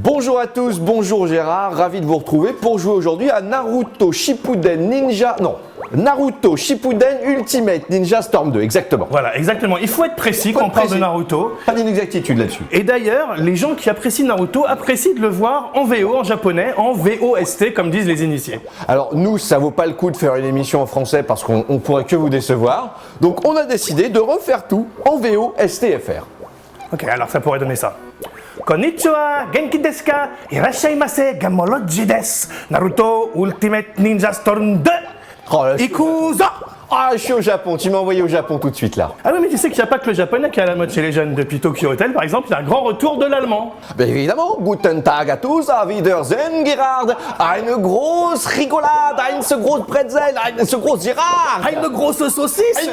Bonjour à tous, bonjour Gérard, ravi de vous retrouver pour jouer aujourd'hui à Naruto Shippuden Naruto Shippuden Ultimate Ninja Storm 2, exactement. Voilà, exactement. Il faut être précis quand on parle de Naruto. Pas d'inexactitude là-dessus. Et d'ailleurs, les gens qui apprécient Naruto apprécient de le voir en VO, en japonais, en VOST, comme disent les initiés. Alors nous, ça vaut pas le coup de faire une émission en français parce qu'on pourrait que vous décevoir. Donc on a décidé de refaire tout en VOSTFR. Ok, alors ça pourrait donner ça. Konnichiwa, genki desu ka, irashaimase, gamoloji desu, Naruto Ultimate Ninja Storm 2, Oh, là, ikuzo. Ah, je suis au Japon, tu m'as envoyé au Japon tout de suite là. Ah oui, mais tu sais qu'il n'y a pas que le japonais qui est à la mode chez les jeunes. Depuis Tokyo Hotel, par exemple, il y a un grand retour de l'allemand. Ben évidemment, Guten Tag à tous, auf Wiedersehen, Gerard. Eine grosse rigolade, eine grosse pretzel, eine grosse Gerard. Une grosse saucisse.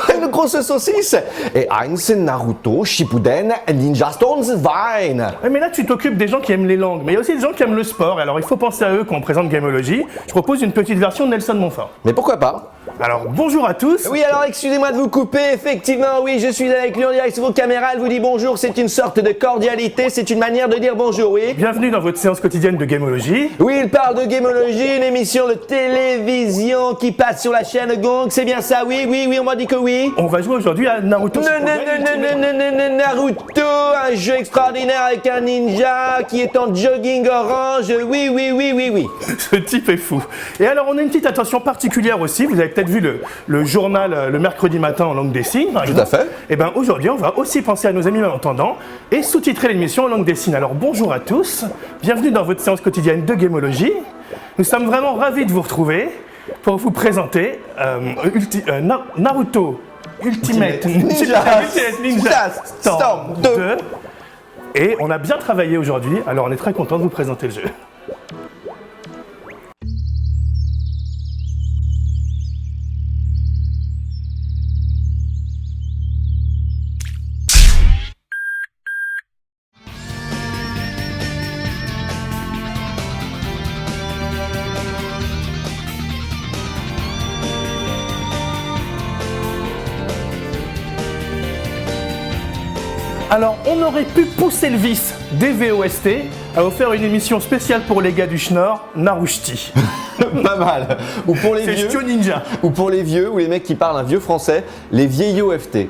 Eine grosse saucisse. Et eins Naruto Shippuden Ninja Storm 2. Ouais, mais là, tu t'occupes des gens qui aiment les langues. Mais il y a aussi des gens qui aiment le sport. Alors, il faut penser à eux quand on présente Gamology. Je propose une petite version de Nelson Montfort. Mais pourquoi pas? Alors, bonjour à tous. Oui, alors excusez-moi de vous couper, effectivement, oui, je suis avec lui en direct sur vos caméras, elle vous dit bonjour, c'est une sorte de cordialité, c'est une manière de dire bonjour, oui. Bienvenue dans votre séance quotidienne de Gamology. Oui, il parle de Gamology, une émission de télévision qui passe sur la chaîne Gong, c'est bien ça, oui, on m'a dit que oui. On va jouer aujourd'hui à Naruto. Naruto, un jeu extraordinaire avec un ninja qui est en jogging orange, oui. Ce type est fou. Et alors, on a une petite attention particulière aussi. Vous avez peut-être vu le journal le mercredi matin en langue des signes. Tout à fait. Et bien aujourd'hui, on va aussi penser à nos amis malentendants et sous-titrer l'émission en langue des signes. Alors bonjour à tous, bienvenue dans votre séance quotidienne de Gamology. Nous sommes vraiment ravis de vous retrouver pour vous présenter Naruto Ultimate Ninja Storm 2. Et on a bien travaillé aujourd'hui, alors on est très content de vous présenter le jeu. Alors, on aurait pu pousser le vice des VOST à vous faire une émission spéciale pour les gars du Schnorr, Narushti. Pas mal. Ou pour les C'est vieux. Stio Ninja. Ou pour les vieux, ou les mecs qui parlent un vieux français, les vieillots FT.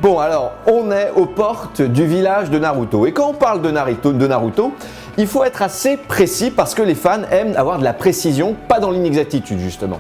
Bon, alors, on est aux portes du village de Naruto. Et quand on parle de Naruto, il faut être assez précis parce que les fans aiment avoir de la précision, pas dans l'inexactitude justement.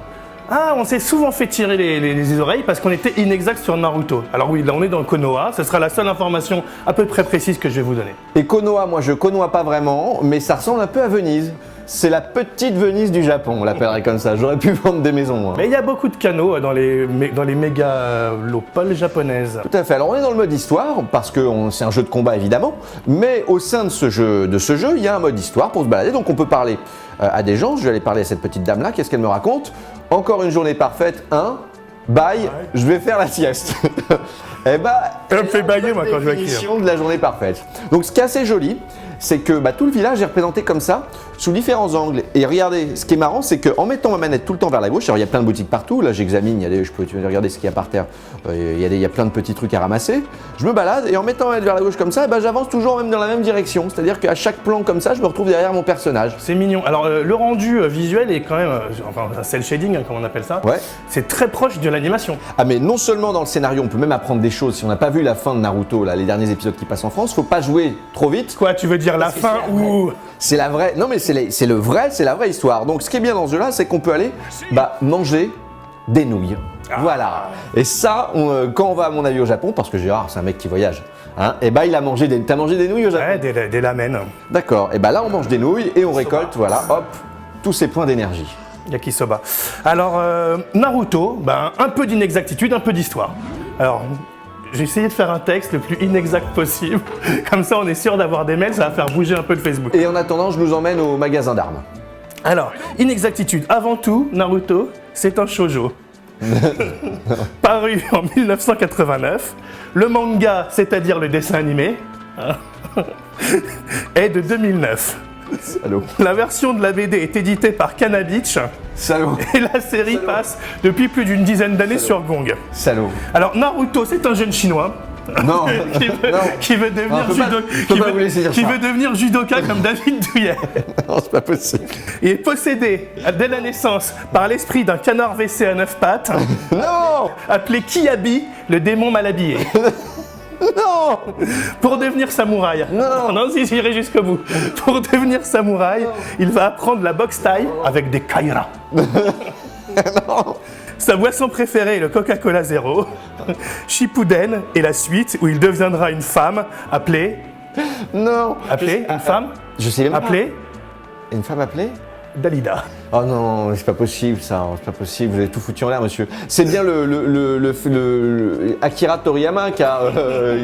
Ah, on s'est souvent fait tirer les oreilles parce qu'on était inexact sur Naruto. Alors oui, là on est dans Konoha, ce sera la seule information à peu près précise que je vais vous donner. Et Konoha, moi je Konoha pas vraiment, mais ça ressemble un peu à Venise. C'est la petite Venise du Japon, on l'appellerait comme ça. J'aurais pu vendre des maisons. Moi. Mais il y a beaucoup de canaux dans les mégalopoles japonaises. Tout à fait. Alors on est dans le mode histoire, parce que c'est un jeu de combat évidemment, mais au sein de ce jeu, il y a un mode histoire pour se balader, donc on peut parler à des gens. Je vais aller parler à cette petite dame-là, qu'est-ce qu'elle me raconte? Encore une journée parfaite, bye, je vais faire la sieste. Eh bah, elle me fait bailler moi quand je vais écrire. Définition de la journée parfaite. Donc ce qui est assez joli, c'est que tout le village est représenté comme ça, sous différents angles. Et regardez, ce qui est marrant, c'est qu'en mettant ma manette tout le temps vers la gauche, alors il y a plein de boutiques partout, là j'examine, je peux regarder ce qu'il y a par terre, il y a plein de petits trucs à ramasser. Je me balade et en mettant ma manette vers la gauche comme ça, j'avance toujours même dans la même direction. C'est-à-dire qu'à chaque plan comme ça, je me retrouve derrière mon personnage. C'est mignon. Alors le rendu visuel est quand même, un cel shading, comme on appelle ça. Ouais. C'est très proche de l'animation. Ah mais non seulement dans le scénario, on peut même apprendre des choses. Si on n'a pas vu la fin de Naruto, là, les derniers épisodes qui passent en France, faut pas jouer trop vite. Quoi, tu veux dire la fin ou... C'est la vraie, non mais c'est la vraie histoire. Donc ce qui est bien dans ce jeu-là, c'est qu'on peut aller manger des nouilles. Voilà. Et ça, quand on va à mon avis au Japon, parce que Gérard, c'est un mec qui voyage, il a mangé t'as mangé des nouilles au Japon? Ouais, des lamens. D'accord. Et là, on mange des nouilles et on récolte, voilà, hop, tous ces points d'énergie. Yakisoba. Alors, Naruto, un peu d'inexactitude, un peu d'histoire. Alors, j'ai essayé de faire un texte le plus inexact possible. Comme ça, on est sûr d'avoir des mails, ça va faire bouger un peu le Facebook. Et en attendant, je nous emmène au magasin d'armes. Alors, inexactitude. Avant tout, Naruto, c'est un shoujo. paru en 1989. Le manga, c'est-à-dire le dessin animé, est de 2009. Salaud. La version de la BD est éditée par Canabitch Salaud. et la série passe depuis plus d'une dizaine d'années sur Gong. Salaud. Alors Naruto, c'est un jeune chinois Non. qui veut devenir judoka comme David Douillet. Non, c'est pas possible. Il est possédé dès la naissance par l'esprit d'un canard WC à 9 pattes, Non. appelé Kiabi, le démon mal habillé. Non. Pour devenir samouraï, non, si j'irai jusqu'au bout. Pour devenir samouraï, il va apprendre la boxe thaï avec des kairas. Non. Sa boisson préférée est le Coca-Cola Zéro. Shippuden est la suite où il deviendra une femme appelée... Non. Une femme Je sais même pas. appelée Une femme appelée Dalida. Oh non, c'est pas possible ça, c'est pas possible, vous avez tout foutu en l'air monsieur. C'est bien le Akira Toriyama qui a...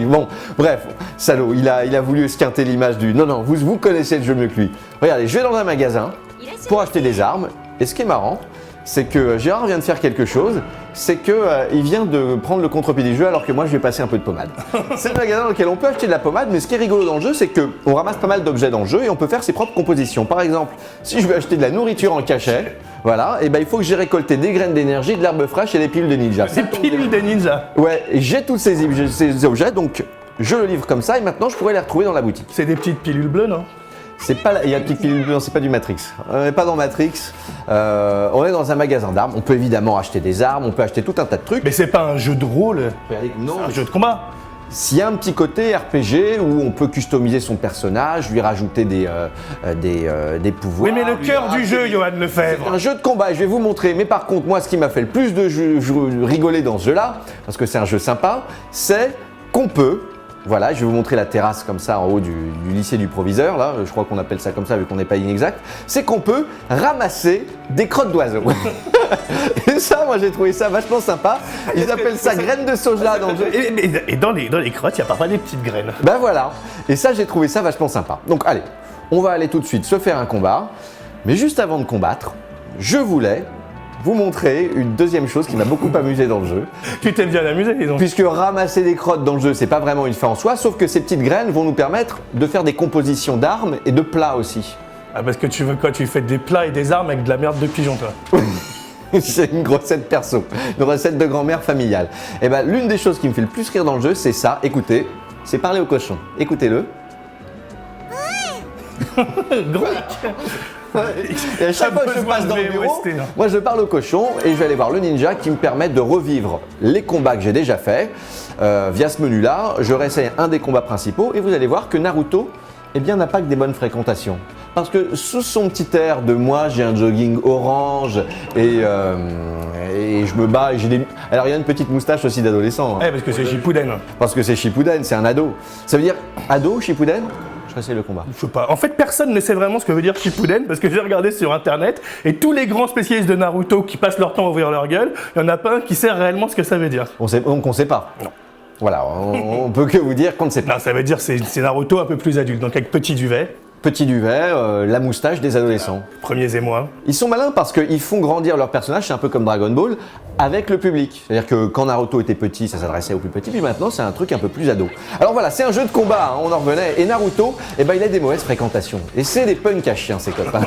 bon, bref, salaud, il a voulu esquinter l'image du... Non, vous connaissez le jeu mieux que lui. Regardez, je vais dans un magasin pour acheter des armes, et ce qui est marrant, c'est que Gérard vient de faire quelque chose, c'est qu'il vient de prendre le contre-pied du jeu alors que moi je vais passer un peu de pommade. C'est le magasin dans lequel on peut acheter de la pommade, mais ce qui est rigolo dans le jeu, c'est qu'on ramasse pas mal d'objets dans le jeu et on peut faire ses propres compositions. Par exemple, si je veux acheter de la nourriture en cachet, voilà, et ben il faut que j'ai récolté des graines d'énergie, de l'herbe fraîche et des pilules de ninja. C'est pilules de ninja. Ouais, et j'ai tous ces objets, donc je le livre comme ça et maintenant je pourrais les retrouver dans la boutique. C'est des petites pilules bleues, non? C'est pas, il y a une petite pilule bleue, non, c'est pas du Matrix. On n'est pas dans Matrix. On est dans un magasin d'armes. On peut évidemment acheter des armes, on peut acheter tout un tas de trucs. Mais c'est pas un jeu de rôle, Non, c'est un jeu de combat. s'il y a un petit côté RPG où on peut customiser son personnage, lui rajouter des pouvoirs. Oui, mais le cœur du jeu, Johan Lefebvre. Un jeu de combat, je vais vous montrer. Mais par contre, moi, ce qui m'a fait le plus de rigoler dans ce jeu-là, parce que c'est un jeu sympa, c'est qu'on peut. Voilà, je vais vous montrer la terrasse comme ça en haut du lycée du proviseur, là, je crois qu'on appelle ça comme ça vu qu'on n'est pas inexact, c'est qu'on peut ramasser des crottes d'oiseaux. Et ça, moi j'ai trouvé ça vachement sympa. Ils appellent ça graines de soja dans le jeu. Et dans les crottes, il y a parfois des petites graines. Ben voilà, et ça j'ai trouvé ça vachement sympa. Donc allez, on va aller tout de suite se faire un combat, mais juste avant de combattre, je voulais vous montrer une deuxième chose qui m'a beaucoup amusé dans le jeu. Tu t'es bien amusé, dis donc. Puisque ramasser des crottes dans le jeu, c'est pas vraiment une fin en soi, sauf que ces petites graines vont nous permettre de faire des compositions d'armes et de plats aussi. Ah, parce que tu veux quoi? Tu fais des plats et des armes avec de la merde de pigeon, toi. C'est une recette perso, une recette de grand-mère familiale. Et ben l'une des choses qui me fait le plus rire dans le jeu, c'est ça, écoutez, c'est parler au cochon. Écoutez-le. Et à chaque fois que je passe dans le bureau, moi je parle au cochon et je vais aller voir le ninja qui me permet de revivre les combats que j'ai déjà faits. Via ce menu-là, je réessaye un des combats principaux et vous allez voir que Naruto n'a pas que des bonnes fréquentations. Parce que sous son petit air de moi, j'ai un jogging orange et je me bats et j'ai des... Alors il y a une petite moustache aussi d'adolescent. Parce que c'est Shippuden. Parce que c'est Shippuden, c'est un ado. Ça veut dire ado, Shippuden? C'est le combat. Je sais pas. En fait, personne ne sait vraiment ce que veut dire Shippuden parce que j'ai regardé sur internet et tous les grands spécialistes de Naruto qui passent leur temps à ouvrir leur gueule, il n'y en a pas un qui sait réellement ce que ça veut dire. Donc on sait pas. Non. Voilà, on peut que vous dire qu'on ne sait pas. Non, ça veut dire c'est Naruto un peu plus adulte, donc avec petit duvet. Petit duvet, la moustache des adolescents. Premiers émois. Ils sont malins parce qu'ils font grandir leur personnage, c'est un peu comme Dragon Ball, avec le public. C'est-à-dire que quand Naruto était petit, ça s'adressait aux plus petits, puis maintenant c'est un truc un peu plus ado. Alors voilà, c'est un jeu de combat, hein, on en revenait. Et Naruto, il a des mauvaises fréquentations. Et c'est des punks à chiens, ces copains.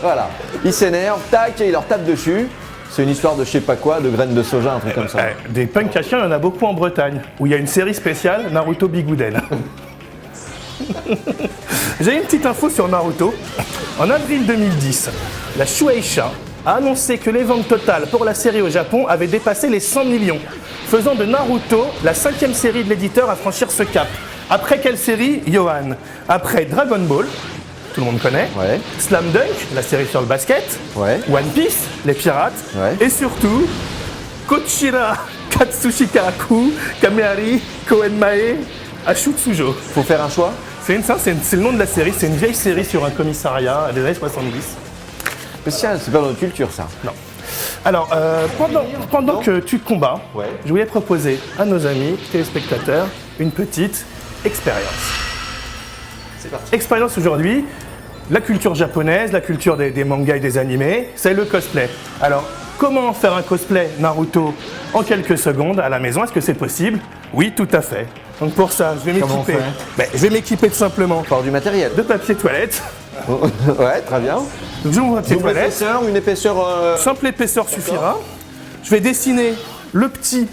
Voilà, il s'énerve, tac, et il leur tape dessus. C'est une histoire de je sais pas quoi, de graines de soja, un truc comme ça. Des punks à chiens, il y en a beaucoup en Bretagne, où il y a une série spéciale Naruto Bigouden. J'ai une petite info sur Naruto. En avril 2010, la Shueisha a annoncé que les ventes totales pour la série au Japon avaient dépassé les 100 millions, faisant de Naruto la 5e série de l'éditeur à franchir ce cap. Après quelle série, Johan? Après Dragon Ball, tout le monde connaît, Ouais. Slam Dunk, la série sur le basket, Ouais. One Piece, les pirates, Ouais. et surtout Kochira Katsushikaku Kamehari Koenmae Ashutsujo. Faut faire un choix? C'est le nom de la série, c'est une vieille série sur un commissariat des années 70. Spécial, c'est pas dans notre culture ça. Non. Alors, pendant que tu combats, Ouais. je voulais proposer à nos amis téléspectateurs une petite expérience. C'est parti. Expérience aujourd'hui, la culture japonaise, la culture des mangas et des animés, c'est le cosplay. Alors, comment faire un cosplay Naruto en quelques secondes à la maison. Est-ce que c'est possible? Oui, tout à fait. Donc pour ça, je vais Comment on m'équiper. fait Je vais m'équiper tout simplement Fort du matériel. de papier toilette. Ouais, très bien. Donc je mon papier Double toilette. épaisseur, une épaisseur... Simple épaisseur suffira. Je vais dessiner le petit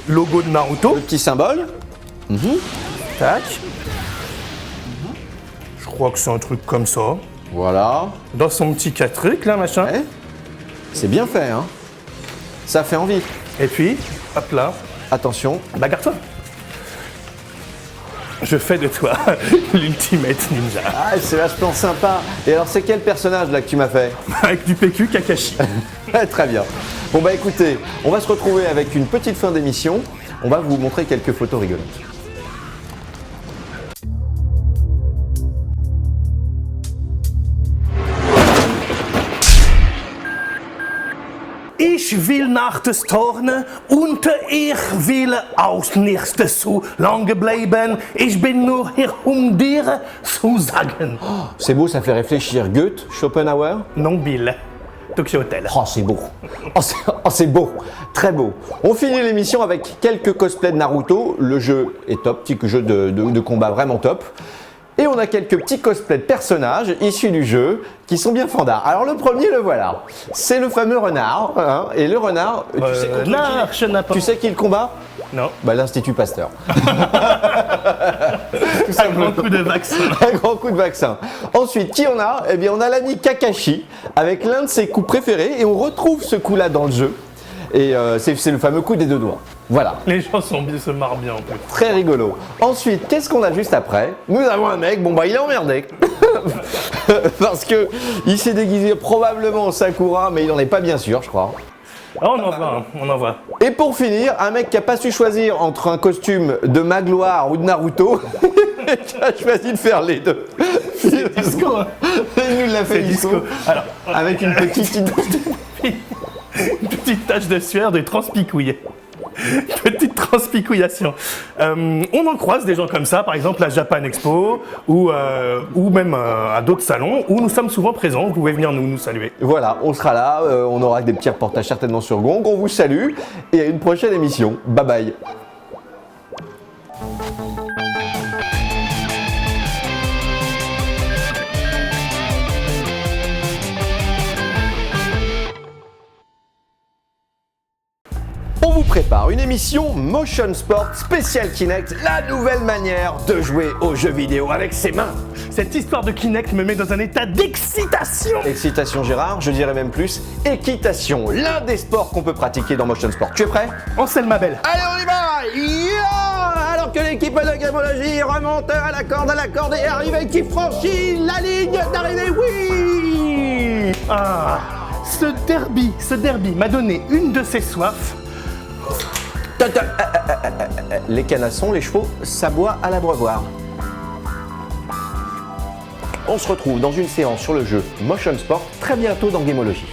logo de Naruto. Le petit symbole. Tac. Je crois que c'est un truc comme ça. Voilà. Dans son petit 4 trucs là, machin. Ouais. C'est bien fait, hein. Ça fait envie. Et puis, hop là, Attention. bagarre-toi. Je fais de toi l'ultimate ninja. Ah, c'est vachement sympa. Et alors, c'est quel personnage là que tu m'as fait? Avec du PQ Kakashi. Très bien. Bon bah écoutez, on va se retrouver avec une petite fin d'émission. On va vous montrer quelques photos rigolotes. Ich will nach des Torne und ich will aus nichts zu lange bleiben. Ich bin nur hier dir zu sagen. C'est beau, ça fait réfléchir. Goethe, Schopenhauer. Non Bill, Tokyo Hotel. Oh, c'est beau. C'est beau. Très beau. On finit l'émission avec quelques cosplays de Naruto. Le jeu est top, petit jeu de combat vraiment top. Et on a quelques petits cosplays de personnages issus du jeu qui sont bien fandards. Alors le premier, le voilà. C'est le fameux renard. Hein, et le renard, tu sais qui le combat? Non. Bah, l'Institut Pasteur. Un grand coup de vaccin. Un grand coup de vaccin. Ensuite, qui on a? Eh bien, on a l'ami Kakashi avec l'un de ses coups préférés et on retrouve ce coup-là dans le jeu. Et c'est le fameux coup des deux doigts. Voilà. Les gens se marrent bien en plus. Très rigolo. Ensuite, qu'est-ce qu'on a juste après? Nous avons un mec, bon bah il est emmerdé. Parce que il s'est déguisé probablement en Sakura, mais il n'en est pas bien sûr, je crois. Ah, on en voit, hein, on en voit. Et pour finir, un mec qui n'a pas su choisir entre un costume de Magloire ou de Naruto, qui a choisi de faire les deux. C'est disco. Hein. Il nous l'a fait C'est disco. Alors, avec une petite... une petite tache de sueur de transpicouille. Petite transpicouillation. On en croise des gens comme ça, par exemple à Japan Expo ou même à d'autres salons où nous sommes souvent présents. Vous pouvez venir nous saluer. Voilà, on sera là, on aura des petits reportages certainement sur Gong. On vous salue et à une prochaine émission. Bye bye. On vous prépare une émission Motion Sport Special Kinect, la nouvelle manière de jouer aux jeux vidéo avec ses mains. Cette histoire de Kinect me met dans un état d'excitation. Excitation Gérard, je dirais même plus, équitation, l'un des sports qu'on peut pratiquer dans Motion Sport. Tu es prêt? Ansel ma belle. Allez, on y va! Yeah! Alors que l'équipe de Gamologie remonte à la corde et arrive et qui franchit la ligne d'arrivée, oui! Ah, ce derby m'a donné une de ces soifs. Les canassons, les chevaux, ça boit à l'abreuvoir. On se retrouve dans une séance sur le jeu Motion Sport très bientôt dans Gamologie.